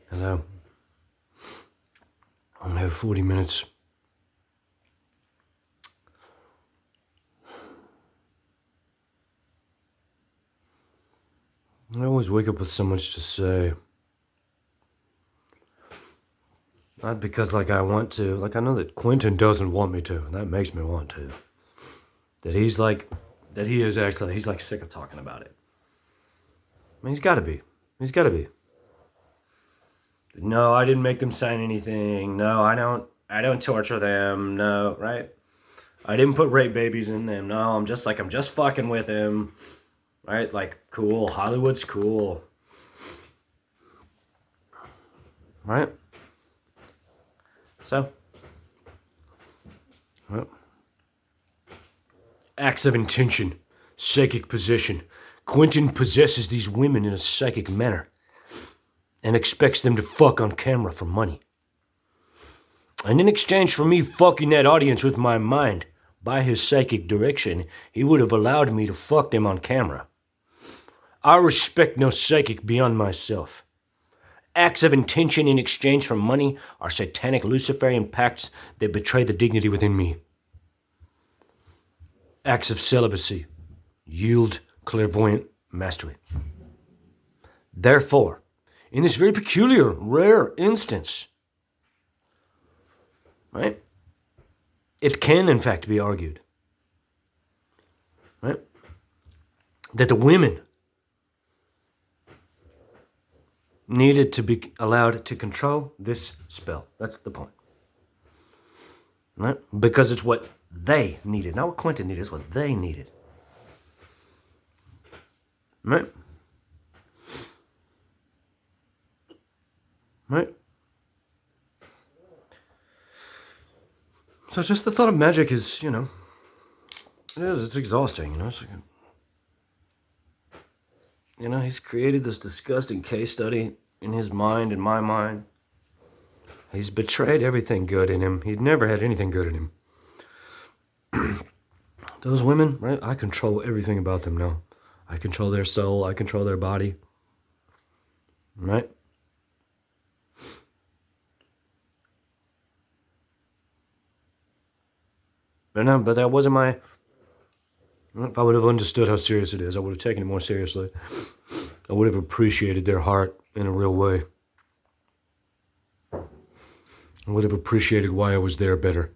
Hello. I have 40 minutes. I always wake up with so much to say. Not because, I want to. I know that Quentin doesn't want me to, and that makes me want to. That he's sick of talking about it. I mean, he's gotta be. He's gotta be. No, I didn't make them sign anything. No, I don't torture them. No, right? I didn't put rape babies in them. No, I'm just fucking with him. Right? Cool. Hollywood's cool. Right? So, well, acts of intention, psychic possession. Quentin possesses these women in a psychic manner and expects them to fuck on camera for money. And in exchange for me fucking that audience with my mind, by his psychic direction, he would have allowed me to fuck them on camera. I respect no psychic beyond myself. Acts of intention in exchange for money are satanic Luciferian pacts that betray the dignity within me. Acts of celibacy yield clairvoyant mastery. Therefore, in this very peculiar, rare instance, right, it can in fact be argued, right, that the women needed to be allowed to control this spell. That's the point. Right? Because it's what they needed. Not what Quentin needed, it's what they needed. Right? Right? So just the thought of magic is, it's exhausting, he's created this disgusting case study in his mind and my mind. He's betrayed everything good in him. He's never had anything good in him. Those women, right? I control everything about them now. I control their soul. I control their body. Right? But that wasn't my... If I would have understood how serious it is, I would have taken it more seriously. I would have appreciated their heart in a real way. I would have appreciated why I was there better.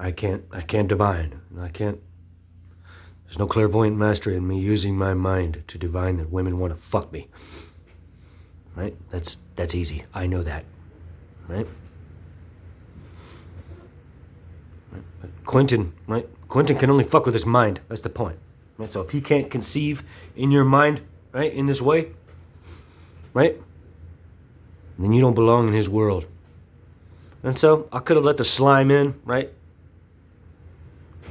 I can't divine. There's no clairvoyant mastery in me using my mind to divine that women want to fuck me. Right? That's easy. I know that. Right? But Quentin, right? Quentin can only fuck with his mind. That's the point. Right? So if he can't conceive in your mind, right, in this way, right, then you don't belong in his world. And so I could have let the slime in, right,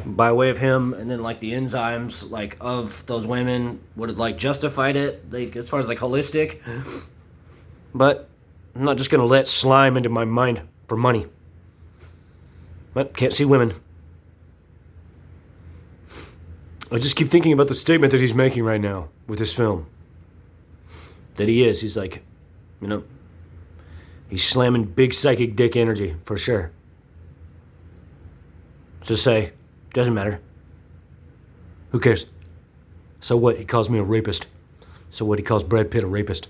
by way of him, and then the enzymes of those women would have justified it, as far as holistic. But I'm not just gonna let slime into my mind for money. But can't see women. I just keep thinking about the statement that he's making right now with this film. That he's he's slamming big psychic dick energy, for sure. Just say, doesn't matter. Who cares? So what? He calls me a rapist. So what? He calls Brad Pitt a rapist.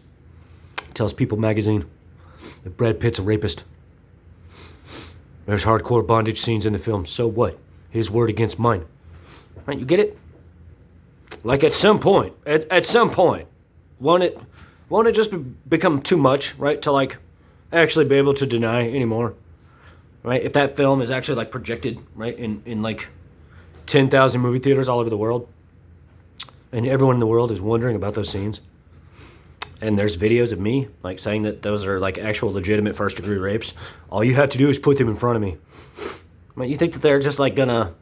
He tells People magazine that Brad Pitt's a rapist. There's hardcore bondage scenes in the film. So what? His word against mine. Right? You get it? At some point, won't it just become too much, right? To actually be able to deny anymore, right? If that film is actually projected, right, in 10,000 movie theaters all over the world, and everyone in the world is wondering about those scenes, and there's videos of me saying that those are actual legitimate first degree rapes, all you have to do is put them in front of me. Right? You think that they're just gonna,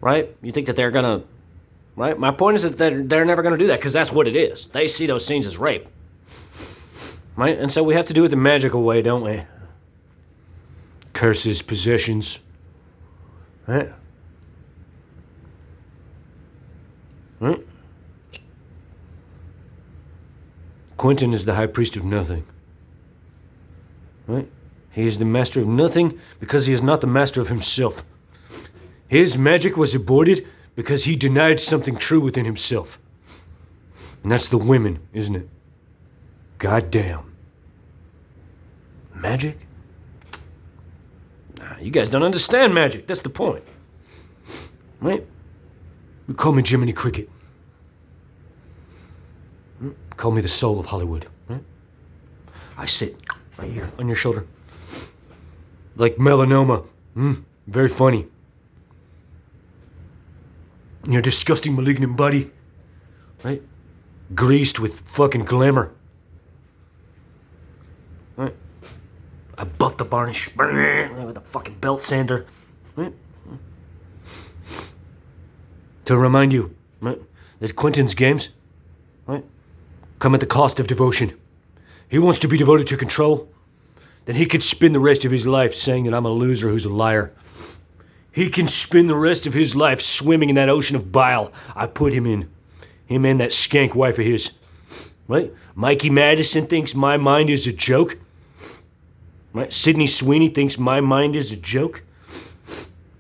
right? You think that they're gonna, right? My point is that they're never gonna do that because that's what it is. They see those scenes as rape. Right? And so we have to do it the magical way, don't we? Curses, possessions. Right? Right? Quentin is the high priest of nothing. Right? He is the master of nothing because he is not the master of himself. His magic was aborted because he denied something true within himself. And that's the women, isn't it? Goddamn. Magic? Nah, you guys don't understand magic. That's the point. Right? You call me Jiminy Cricket. Call me the soul of Hollywood. Right? I sit right here on your shoulder. Like melanoma. Very funny. Your disgusting malignant body. Right? Greased with fucking glamour. Right? I buff the varnish with a fucking belt sander. Right? To remind you, right, that Quentin's games, right, come at the cost of devotion. He wants to be devoted to control. Then he could spend the rest of his life saying that I'm a loser who's a liar. He can spend the rest of his life swimming in that ocean of bile I put him in. Him and that skank wife of his. Right? Mikey Madison thinks my mind is a joke. Right? Sydney Sweeney thinks my mind is a joke.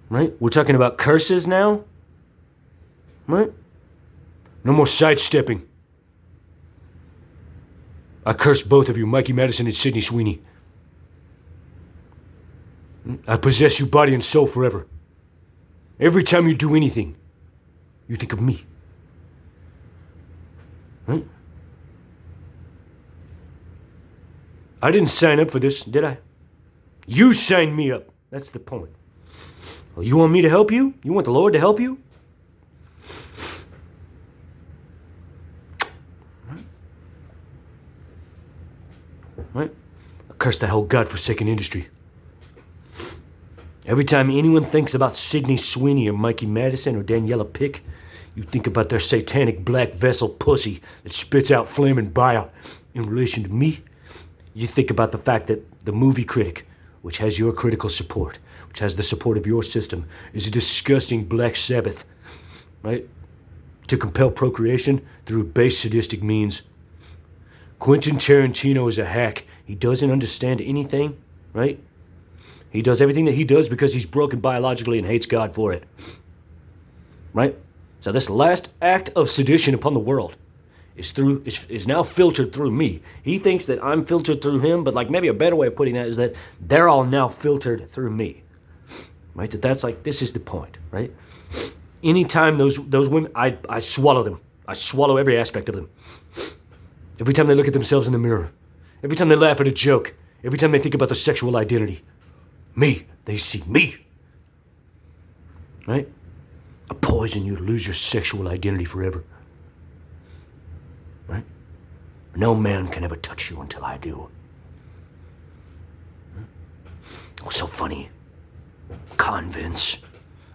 Right? We're talking about curses now. Right? No more sidestepping. I curse both of you, Mikey Madison and Sydney Sweeney. I possess you body and soul forever. Every time you do anything, you think of me. Right? I didn't sign up for this, did I? You signed me up. That's the point. Well, you want me to help you? You want the Lord to help you? Right? I curse that whole godforsaken industry. Every time anyone thinks about Sydney Sweeney or Mikey Madison or Daniela Pick, you think about their satanic black vessel pussy that spits out flaming bile. In relation to me, you think about the fact that the movie critic, which has your critical support, which has the support of your system, is a disgusting Black Sabbath, right? To compel procreation through base sadistic means. Quentin Tarantino is a hack. He doesn't understand anything, right? He does everything that he does because he's broken biologically and hates God for it. Right? So this last act of sedition upon the world is now filtered through me. He thinks that I'm filtered through him, but like maybe a better way of putting that is that they're all now filtered through me. Right? That's like, this is the point, right? Anytime those women, I swallow them. I swallow every aspect of them. Every time they look at themselves in the mirror. Every time they laugh at a joke. Every time they think about their sexual identity. Me. They see me. Right? I poison you to lose your sexual identity forever. Right? No man can ever touch you until I do. Oh, so funny. Convince.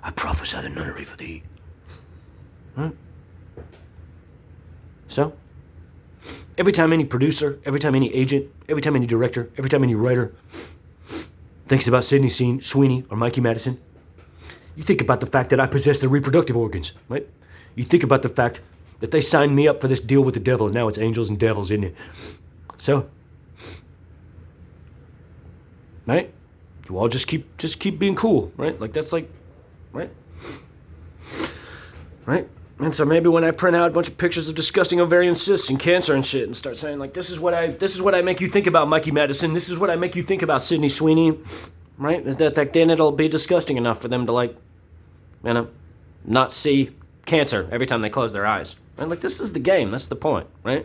I prophesy the nunnery for thee. Right? So, every time any producer, every time any agent, every time any director, every time any writer thinks about Sydney Sweeney or Mikey Madison, you think about the fact that I possess their reproductive organs, right? You think about the fact that they signed me up for this deal with the devil, and now it's angels and devils, isn't it? So, right? You all just keep being cool, right? Like that's like, right? Right? And so maybe when I print out a bunch of pictures of disgusting ovarian cysts and cancer and shit and start saying like, this is what I make you think about Mikey Madison, this is what I make you think about Sydney Sweeney, right? Is that then it'll be disgusting enough for them to like, you know, not see cancer every time they close their eyes. Right? Like this is the game, that's the point, right?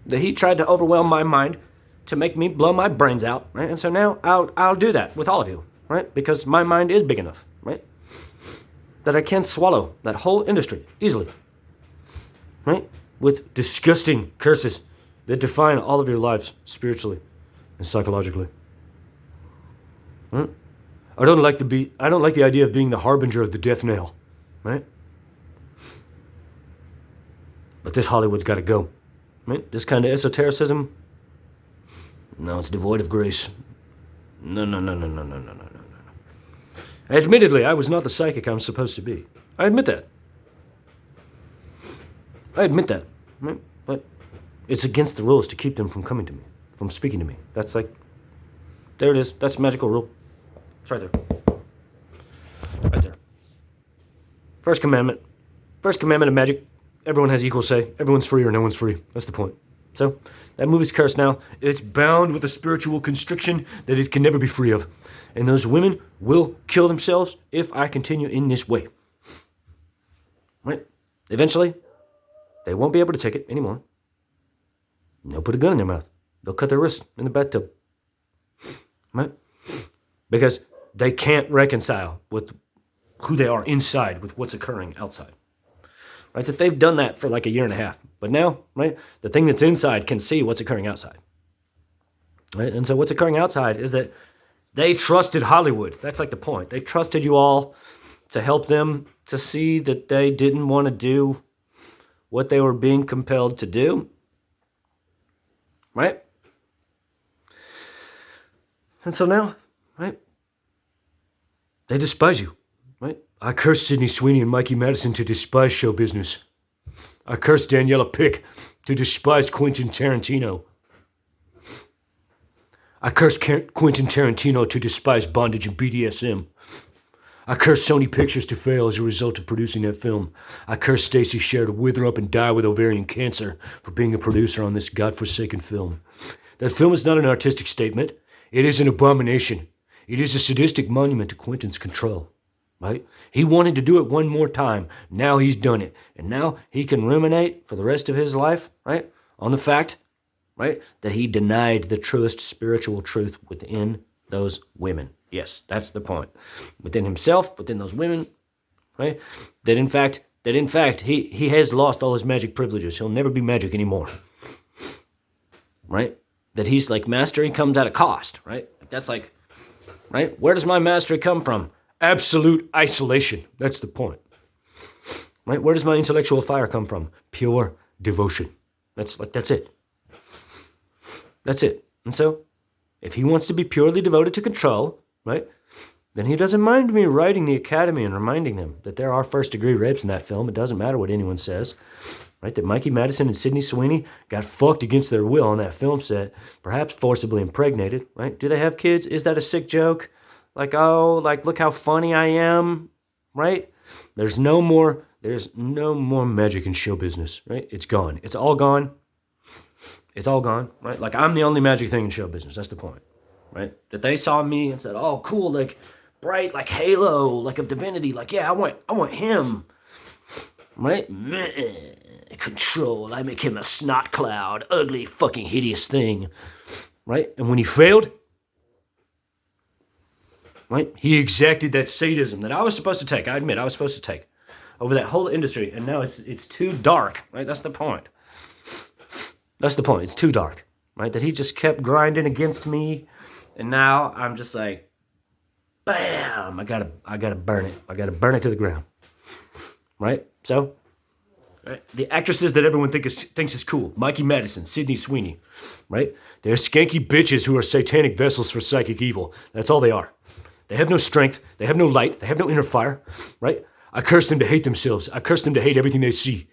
That he tried to overwhelm my mind to make me blow my brains out, right? And so now I'll do that with all of you, right? Because my mind is big enough, right? That I can swallow that whole industry easily, right? With disgusting curses that define all of your lives spiritually and psychologically. Right? I don't like the idea of being the harbinger of the death knell, right? But this Hollywood's got to go, right? This kind of esotericism, no, it's devoid of grace. No. Admittedly, I was not the psychic I'm supposed to be. I admit that. Right? But It's against the rules to keep them from coming to me, from speaking to me. That's like, there it is. That's magical rule. It's right there. Right there. First commandment. First commandment of magic. Everyone has equal say. Everyone's free or no one's free. That's the point. So, that movie's cursed now. It's bound with a spiritual constriction that it can never be free of. And those women will kill themselves if I continue in this way. Right? Eventually, they won't be able to take it anymore. They'll put a gun in their mouth. They'll cut their wrist in the bathtub. Right? Because they can't reconcile with who they are inside with what's occurring outside. Right? That they've done that for like a year and a half. But now, right, the thing that's inside can see what's occurring outside. Right? And so what's occurring outside is that they trusted Hollywood. That's like the point. They trusted you all to help them to see that they didn't want to do what they were being compelled to do. Right? And so now, right, they despise you. Right? I curse Sydney Sweeney and Mikey Madison to despise show business. I curse Daniela Pick to despise Quentin Tarantino. I curse Quentin Tarantino to despise bondage and BDSM. I curse Sony Pictures to fail as a result of producing that film. I curse Stacey Sher to wither up and die with ovarian cancer for being a producer on this godforsaken film. That film is not an artistic statement. It is an abomination. It is a sadistic monument to Quentin's control. Right? He wanted to do it one more time. Now he's done it. And now he can ruminate for the rest of his life, right, on the fact, right, that he denied the truest spiritual truth within those women. Yes, that's the point. Within himself, within those women, right, that in fact he has lost all his magic privileges. He'll never be magic anymore. Right? That he's like, mastery comes at a cost, right? That's like, right? Where does my mastery come from? Absolute isolation. That's the point. Right? Where does my intellectual fire come from? Pure devotion. That's it. That's it. And so, if he wants to be purely devoted to control, right, then he doesn't mind me writing the Academy and reminding them that there are first-degree rapes in that film. It doesn't matter what anyone says. Right? That Mikey Madison and Sydney Sweeney got fucked against their will on that film set, perhaps forcibly impregnated. Right? Do they have kids? Is that a sick joke? Like, oh, like, look how funny I am, right? There's no more magic in show business, right? It's gone. It's all gone. It's all gone, right? Like, I'm the only magic thing in show business. That's the point, right? That they saw me and said, oh, cool, like, bright, like Halo, like of divinity. Like, yeah, I want him, right? Control. I make him a snot cloud, ugly, fucking hideous thing, right? And when he failed, right? He exacted that sadism that I was supposed to take. I admit I was supposed to take over that whole industry, and now it's too dark, right? That's the point. That's the point. It's too dark, right? That he just kept grinding against me, and now I'm just like, bam! I gotta burn it. I gotta burn it to the ground, right? So, right? The actresses that everyone thinks is cool: Mikey Madison, Sydney Sweeney, right? They're skanky bitches who are satanic vessels for psychic evil. That's all they are. They have no strength. They have no light. They have no inner fire, right? I curse them to hate themselves. I curse them to hate everything they see,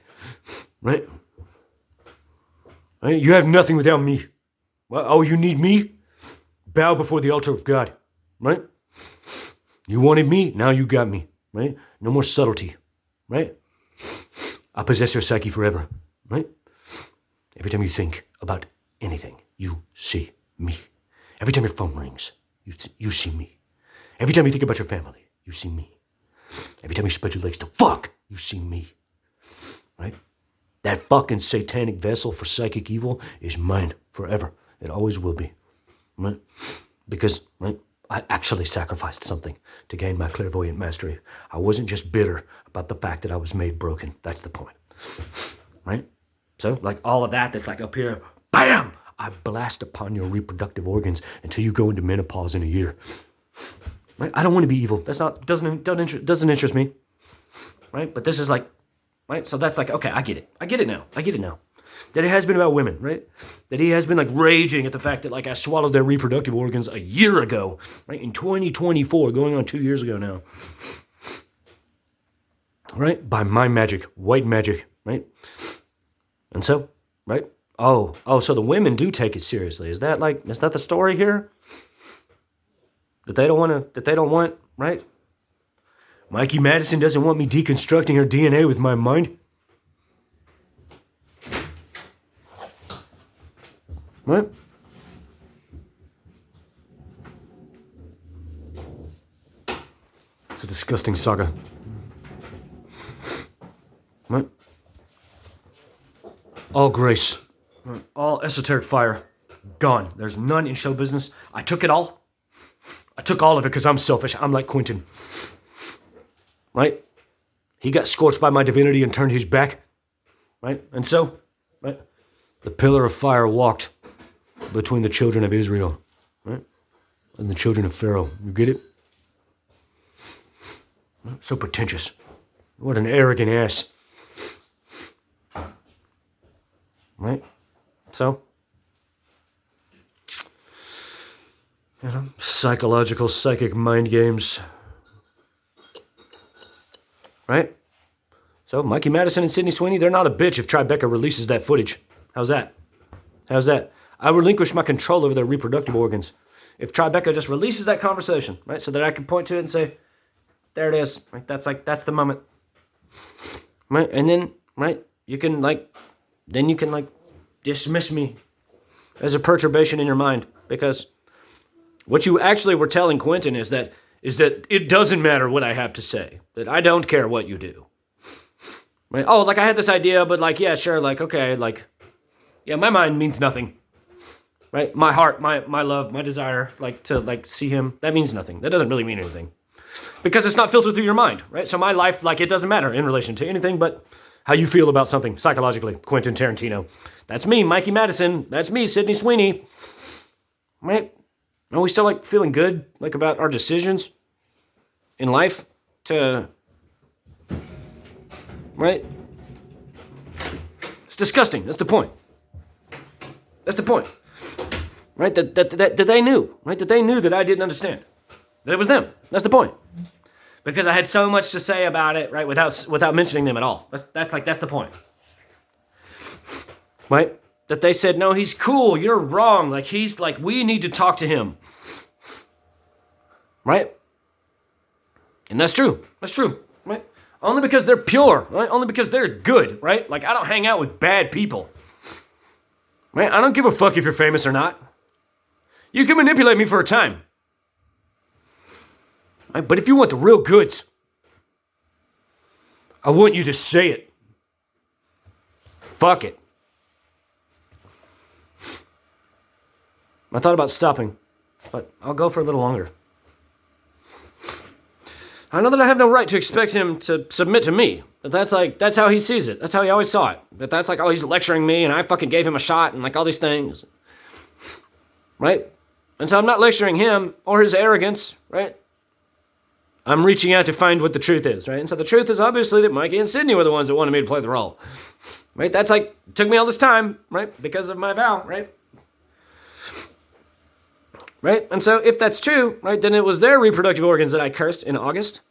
right? Right? You have nothing without me. Well, oh, you need me? Bow before the altar of God, right? You wanted me, now you got me, right? No more subtlety, right? I possess your psyche forever, right? Every time you think about anything, you see me. Every time your phone rings, you see me. Every time you think about your family, you see me. Every time you spread your legs to fuck, you see me. Right? That fucking satanic vessel for psychic evil is mine forever. It always will be. Right? Because, right, I actually sacrificed something to gain my clairvoyant mastery. I wasn't just bitter about the fact that I was made broken. That's the point. Right? So, like all of that's like up here, bam! I blast upon your reproductive organs until you go into menopause in a year. Right? I don't want to be evil. That's not doesn't interest me. Right? But this is like, right? So that's like, okay, I get it. I get it now. That it has been about women, right? That he has been like raging at the fact that like I swallowed their reproductive organs a year ago, right? In 2024, going on 2 years ago now. Right? By my magic, white magic, right? And so, right? So the women do take it seriously. Is that the story here? That they don't want, right? Mikey Madison doesn't want me deconstructing her DNA with my mind. What? It's a disgusting saga. What? All grace. All esoteric fire. Gone. There's none in show business. I took it all. I took all of it because I'm selfish. I'm like Quentin. Right? He got scorched by my divinity and turned his back. Right? And so, right? The pillar of fire walked between the children of Israel. Right? And the children of Pharaoh. You get it? So pretentious. What an arrogant ass. Right? So, psychological, psychic mind games. Right? So, Mikey Madison and Sydney Sweeney, they're not a bitch if Tribeca releases that footage. How's that? How's that? I relinquish my control over their reproductive organs. If Tribeca just releases that conversation, right, so that I can point to it and say, there it is. Right? That's the moment. Right? And then, right, you can dismiss me as a perturbation in your mind, because what you actually were telling Quentin is that it doesn't matter what I have to say, that I don't care what you do. Right? Oh, I had this idea, but yeah, sure, okay, yeah, my mind means nothing. Right? My heart, my love, my desire, to see him, that means nothing. That doesn't really mean anything. Because it's not filtered through your mind, right? So my life, it doesn't matter in relation to anything but how you feel about something psychologically. Quentin Tarantino. That's me, Mikey Madison. That's me, Sydney Sweeney. Right? Are we still, feeling good, about our decisions in life to... Right? It's disgusting. That's the point. That's the point. Right? That they knew. Right? That they knew that I didn't understand. That it was them. That's the point. Because I had so much to say about it, right, without mentioning them at all. That's the point. Right? That they said, no, he's cool, you're wrong. We need to talk to him. Right? And that's true. That's true. Right? Only because they're pure, right? Only because they're good, right? I don't hang out with bad people. Right? I don't give a fuck if you're famous or not. You can manipulate me for a time. Right? But if you want the real goods, I want you to say it. Fuck it. I thought about stopping, but I'll go for a little longer. I know that I have no right to expect him to submit to me. But that's how he sees it. That's how he always saw it. That's oh, he's lecturing me and I fucking gave him a shot and all these things. Right? And so I'm not lecturing him or his arrogance, right? I'm reaching out to find what the truth is, right? And so the truth is obviously that Mikey and Sydney were the ones that wanted me to play the role. Right? That's it took me all this time, right? Because of my vow, right? Right? And so if that's true, right, then it was their reproductive organs that I cursed in August.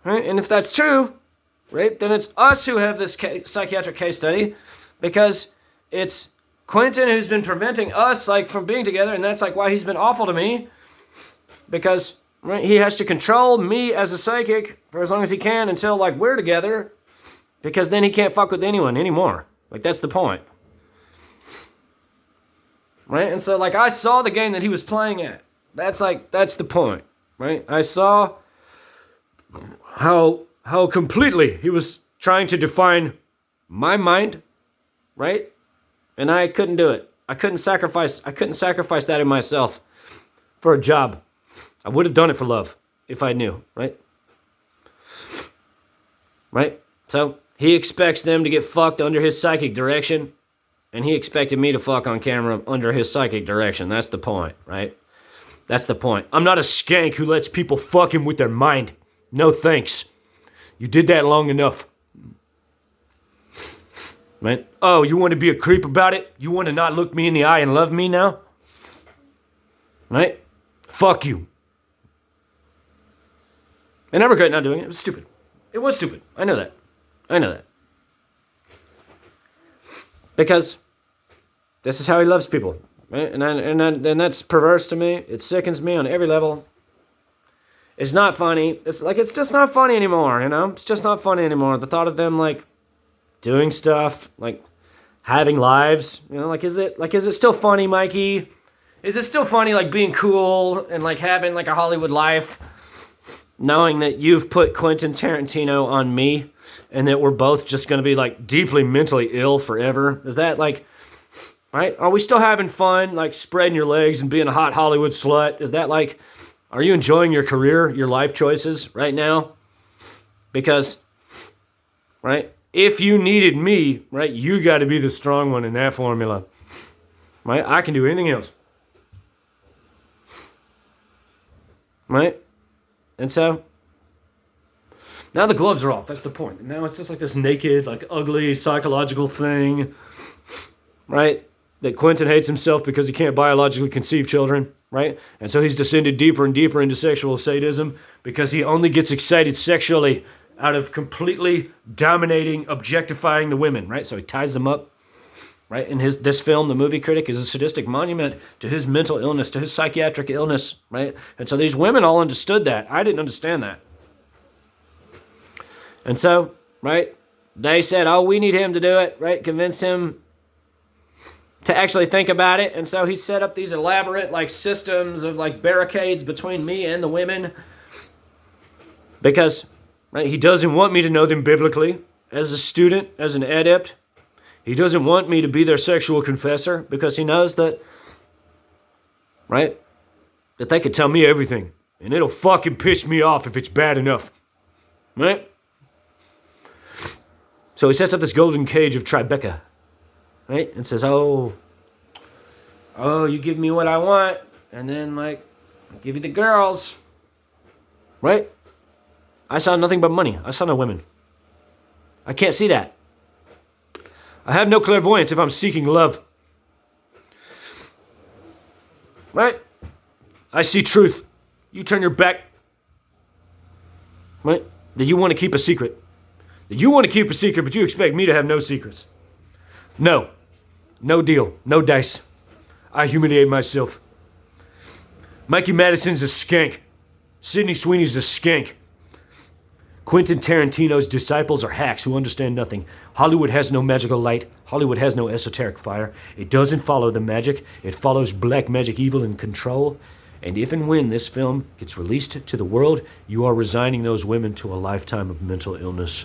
Right? And if that's true, right, then it's us who have this psychiatric case study, because it's Quentin who's been preventing us from being together, and that's why he's been awful to me, because right, he has to control me as a psychic for as long as he can until we're together, because then he can't fuck with anyone anymore. That's the point. Right? And so I saw the game that he was playing at. That's the point. Right? I saw how completely he was trying to define my mind, right? And I couldn't do it. I couldn't sacrifice that in myself for a job. I would have done it for love if I knew, right? Right? So he expects them to get fucked under his psychic direction, and he expected me to fuck on camera under his psychic direction. That's the point, right? That's the point. I'm not a skank who lets people fuck him with their mind. No thanks. You did that long enough. Right? Oh, you want to be a creep about it? You want to not look me in the eye and love me now? Right? Fuck you. And I regret not doing it. It was stupid. It was stupid. I know that. Because This is how he loves people. Right? And that's perverse to me. It sickens me on every level. It's not funny. It's just not funny anymore, you know? It's just not funny anymore. The thought of them, like, doing stuff, like, having lives, you know, is it still funny, Mikey? Is it still funny, like, being cool and, like, having, like, a Hollywood life, knowing that you've put Quentin Tarantino on me and that we're both just going to be, like, deeply mentally ill forever? Is that, like, right? Are we still having fun, like, spreading your legs and being a hot Hollywood slut? Is that, like, are you enjoying your career, your life choices right now? Because, right, if you needed me, right, you got to be the strong one in that formula. Right? I can do anything else. Right? And so, now the gloves are off. That's the point. Now it's just like this naked, like, ugly, psychological thing. Right? That Quentin hates himself because he can't biologically conceive children, right? And so he's descended deeper and deeper into sexual sadism because he only gets excited sexually out of completely dominating, objectifying the women, right? So he ties them up, right? And this film, The Movie Critic, is a sadistic monument to his mental illness, to his psychiatric illness, right? And so these women all understood that. I didn't understand that. And so, right, they said, oh, we need him to do it, right? Convinced him to actually think about it. And so he set up these elaborate, like, systems of, like, barricades between me and the women because, right, he doesn't want me to know them biblically as a student, as an adept. He doesn't want me to be their sexual confessor because he knows that, right, that they could tell me everything and it'll fucking piss me off if it's bad enough, right? So he sets up this golden cage of Tribeca, right? And says, oh, you give me what I want, and then, like, I'll give you the girls, right? I saw nothing but money. I saw no women. I can't see that. I have no clairvoyance if I'm seeking love, right? I see truth. You turn your back, right? That you want to keep a secret. That you want to keep a secret, but you expect me to have no secrets. No. No deal. No dice. I humiliate myself. Mikey Madison's a skank. Sydney Sweeney's a skank. Quentin Tarantino's disciples are hacks who understand nothing. Hollywood has no magical light. Hollywood has no esoteric fire. It doesn't follow the magic. It follows black magic, evil, and control. And if and when this film gets released to the world, you are resigning those women to a lifetime of mental illness.